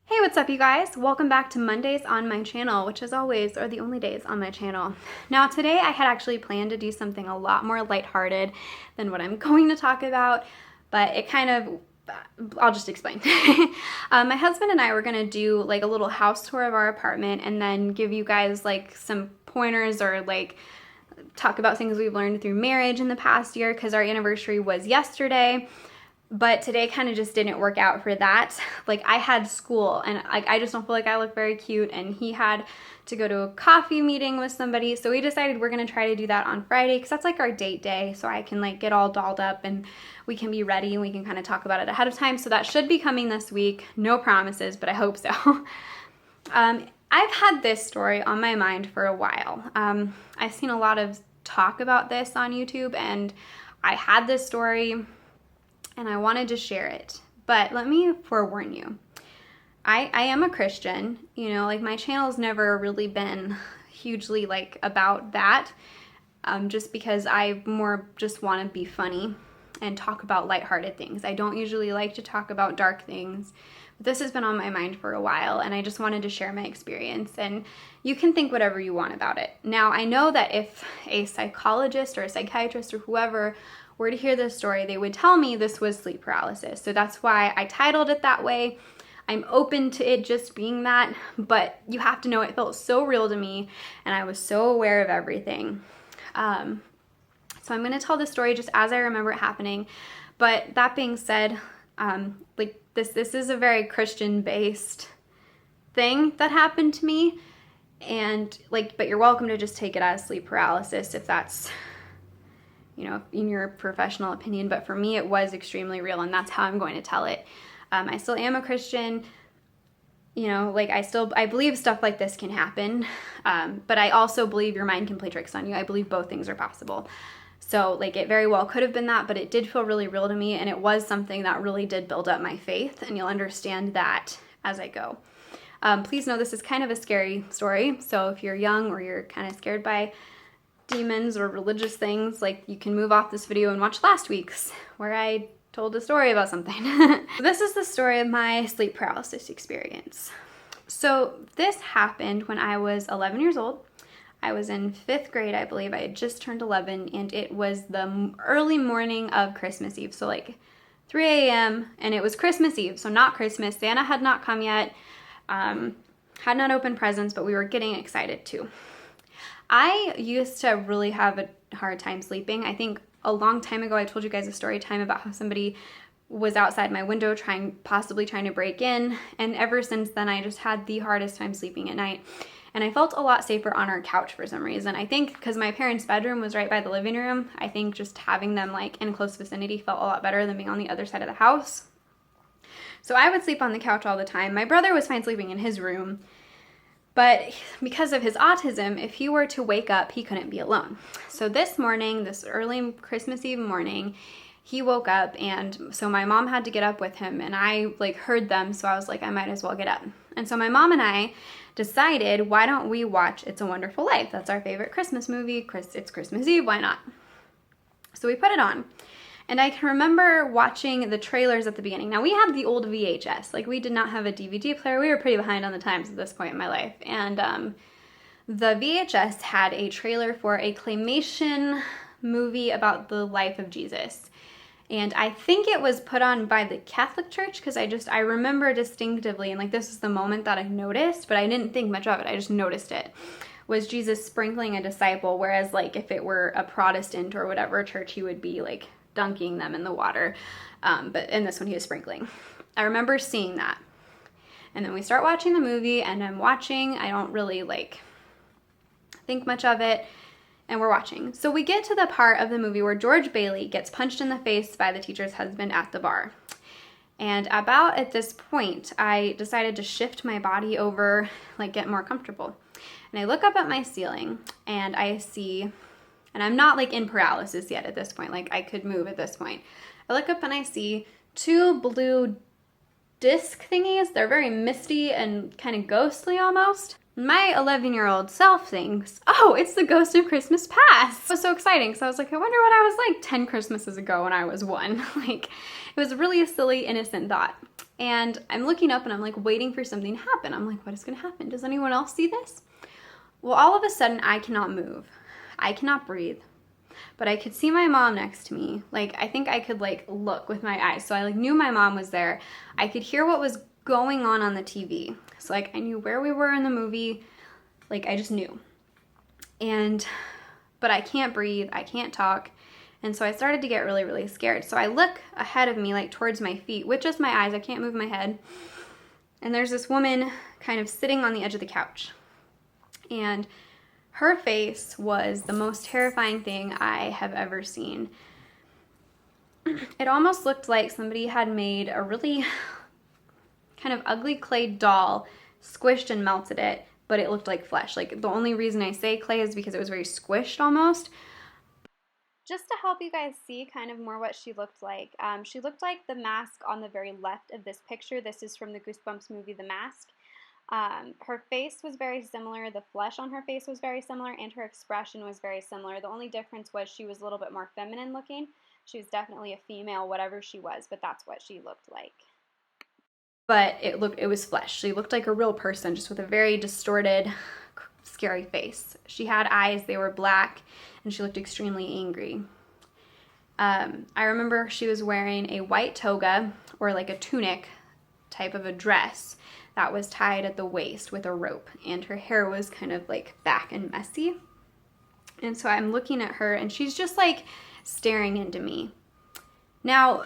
Hey, what's up you guys? Welcome back to Mondays on my channel, which as always are the only days on my channel. Now today I had actually planned to do something a lot more lighthearted than what I'm going to talk about, but it kind of, I'll just explain. My husband and I were gonna do like a little house tour of our apartment and then give you guys like some pointers or like talk about things we've learned through marriage in the past year because our anniversary was yesterday. But today kind of just didn't work out for that. Like I had school and I just don't feel like I look very cute, and he had to go to a coffee meeting with somebody. So we decided we're gonna try to do that on Friday because that's like our date day. So I can like get all dolled up and we can be ready and we can kind of talk about it ahead of time. So that should be coming this week. No promises, but I hope so. I've had this story on my mind for a while. I've seen a lot of talk about this on YouTube, and I had this story and I wanted to share it. But let me forewarn you. I am a Christian, you know, like my channel's never really been hugely like about that, just because I more just want to be funny and talk about lighthearted things. I don't usually like to talk about dark things, but this has been on my mind for a while and I just wanted to share my experience, and you can think whatever you want about it. Now, I know that if a psychologist or a psychiatrist or whoever were to hear this story, they would tell me this was sleep paralysis. So that's why I titled it that way. I'm open to it just being that, but you have to know it felt so real to me and I was so aware of everything. So I'm gonna tell the story just as I remember it happening. But that being said, like this is a very Christian-based thing that happened to me. And like, but you're welcome to just take it as sleep paralysis if that's, you know, in your professional opinion, but for me it was extremely real, and that's how I'm going to tell it. I still am a Christian, you know, like I believe stuff like this can happen, but I also believe your mind can play tricks on you. I believe both things are possible. So like it very well could have been that, but it did feel really real to me, and it was something that really did build up my faith, and you'll understand that as I go. Please know this is kind of a scary story, so if you're young or you're kind of scared by demons or religious things, like you can move off this video and watch last week's where I told a story about something. This is the story of my sleep paralysis experience. So this happened when I was 11 years old. I was in 5th grade, I believe. I had just turned 11, and it was the early morning of Christmas Eve, so like 3 a.m. and it was Christmas Eve, so not Christmas. Santa had not come yet, had not opened presents, but we were getting excited too. I used to really have a hard time sleeping. I think a long time ago I told you guys a story time about how somebody was outside my window possibly trying to break in, and ever since then I just had the hardest time sleeping at night. And I felt a lot safer on our couch for some reason. I think because my parents' bedroom was right by the living room, I think just having them like in close vicinity felt a lot better than being on the other side of the house. So I would sleep on the couch all the time. My brother was fine sleeping in his room, but because of his autism, if he were to wake up, he couldn't be alone. So this morning, this early Christmas Eve morning, he woke up, and so my mom had to get up with him, and I like heard them, so I was like, I might as well get up. And so my mom and I decided, why don't we watch It's a Wonderful Life? That's our favorite Christmas movie. It's Christmas Eve, why not? So we put it on. And I can remember watching the trailers at the beginning. Now, we had the old VHS. Like, we did not have a DVD player. We were pretty behind on the times at this point in my life. And the VHS had a trailer for a claymation movie about the life of Jesus. And I think it was put on by the Catholic Church, because I remember distinctively, and like this is the moment that I noticed, but I didn't think much of it. I just noticed it. Was Jesus sprinkling a disciple, whereas like if it were a Protestant or whatever church, he would be like dunking them in the water, but in this one he was sprinkling. I remember seeing that. And then we start watching the movie, and I don't really like think much of it, and we're watching. So we get to the part of the movie where George Bailey gets punched in the face by the teacher's husband at the bar. And about at this point, I decided to shift my body over, like get more comfortable. And I look up at my ceiling and I see, and I'm not like in paralysis yet at this point, like I could move at this point. I look up and I see 2 blue disc thingies. They're very misty and kind of ghostly almost. My 11-year-old self thinks, oh, it's the ghost of Christmas past. It was so exciting. So I was like, I wonder what I was like 10 Christmases ago when I was 1. Like, it was really a silly, innocent thought. And I'm looking up and I'm like waiting for something to happen. I'm like, what is gonna happen? Does anyone else see this? Well, all of a sudden I cannot move. I cannot breathe. But I could see my mom next to me. Like, I think I could like look with my eyes. So I like knew my mom was there. I could hear what was going on the TV. So like I knew where we were in the movie. Like I just knew. But I can't breathe. I can't talk. And so I started to get really, really scared. So I look ahead of me, like towards my feet, with just my eyes. I can't move my head. And there's this woman kind of sitting on the edge of the couch. And her face was the most terrifying thing I have ever seen. It almost looked like somebody had made a really kind of ugly clay doll, squished and melted it, but it looked like flesh. Like, the only reason I say clay is because it was very squished almost. Just to help you guys see kind of more what she looked like. She looked like the mask on the very left of this picture. This is from the Goosebumps movie, The Mask. Her face was very similar, the flesh on her face was very similar, and her expression was very similar. The only difference was she was a little bit more feminine looking. She was definitely a female, whatever she was, but that's what she looked like. But it was flesh. She looked like a real person, just with a very distorted, scary face. She had eyes, they were black, and she looked extremely angry. I remember she was wearing a white toga, or like a tunic type of a dress, that was tied at the waist with a rope, and her hair was kind of like back and messy. And so I'm looking at her and she's just like staring into me. Now,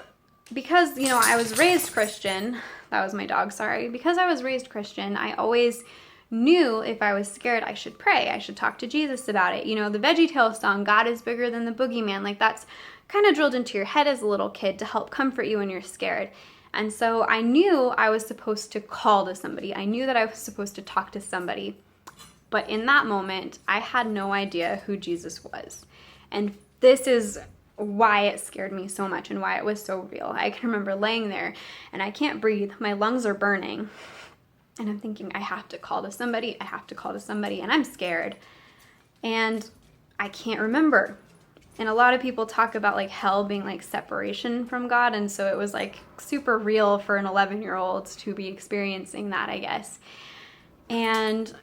because, you know, I was raised Christian, that was my dog, sorry. Because I was raised Christian, I always knew if I was scared, I should pray. I should talk to Jesus about it. You know, the VeggieTales song, God is bigger than the boogeyman, like that's kind of drilled into your head as a little kid to help comfort you when you're scared. And so I knew I was supposed to call to somebody. I knew that I was supposed to talk to somebody. But in that moment, I had no idea who Jesus was. And this is why it scared me so much and why it was so real. I can remember laying there and I can't breathe. My lungs are burning. And I'm thinking, I have to call to somebody. I have to call to somebody. And I'm scared. And I can't remember. And a lot of people talk about like hell being like separation from God. And so it was like super real for an 11-year-old to be experiencing that, I guess. And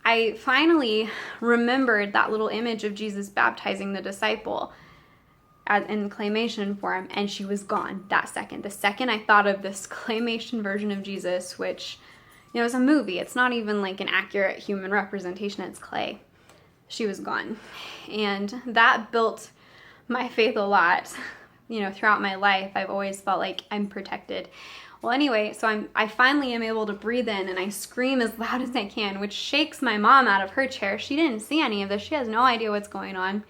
I finally remembered that little image of Jesus baptizing the disciple in claymation form, and she was gone that second. The second I thought of this claymation version of Jesus, which, you know, is a movie. It's not even like an accurate human representation. It's clay. She was gone. And that built my faith a lot. You know, throughout my life, I've always felt like I'm protected. Well, anyway, so I finally am able to breathe in and I scream as loud as I can, which shakes my mom out of her chair. She didn't see any of this. She has no idea what's going on.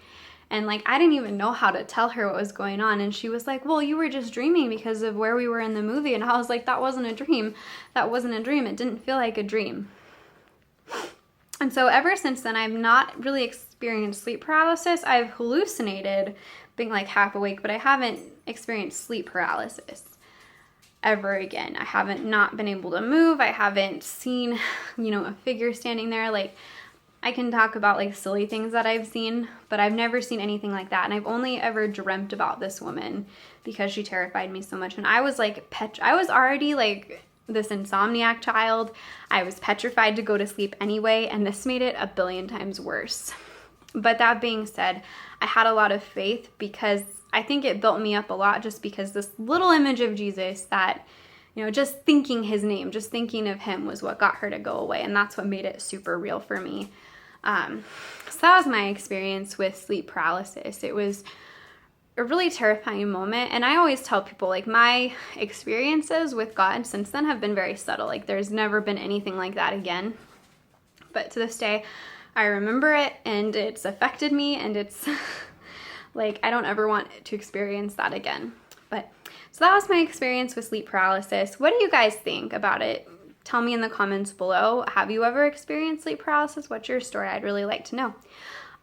And like, I didn't even know how to tell her what was going on. And she was like, well, you were just dreaming because of where we were in the movie. And I was like, that wasn't a dream. That wasn't a dream. It didn't feel like a dream. And so ever since then, I've not really experienced sleep paralysis. I've hallucinated being like half awake, but I haven't experienced sleep paralysis ever again. I haven't not been able to move. I haven't seen, you know, a figure standing there. Like, I can talk about like silly things that I've seen, but I've never seen anything like that. And I've only ever dreamt about this woman because she terrified me so much. And I was like, I was already like this insomniac child. I was petrified to go to sleep anyway, and this made it a billion times worse. But that being said, I had a lot of faith because I think it built me up a lot, just because this little image of Jesus that, you know, just thinking his name, just thinking of him was what got her to go away. And that's what made it super real for me. So that was my experience with sleep paralysis. It was a really terrifying moment. And I always tell people, like, my experiences with God since then have been very subtle. Like, there's never been anything like that again. But to this day, I remember it and it's affected me, and it's like, I don't ever want to experience that again. But so that was my experience with sleep paralysis. What do you guys think about it? Tell me in the comments below. Have you ever experienced sleep paralysis? What's your story? I'd really like to know.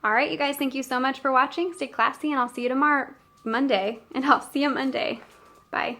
All right, you guys, thank you so much for watching. Stay classy, and I'll see you tomorrow, Monday. Bye.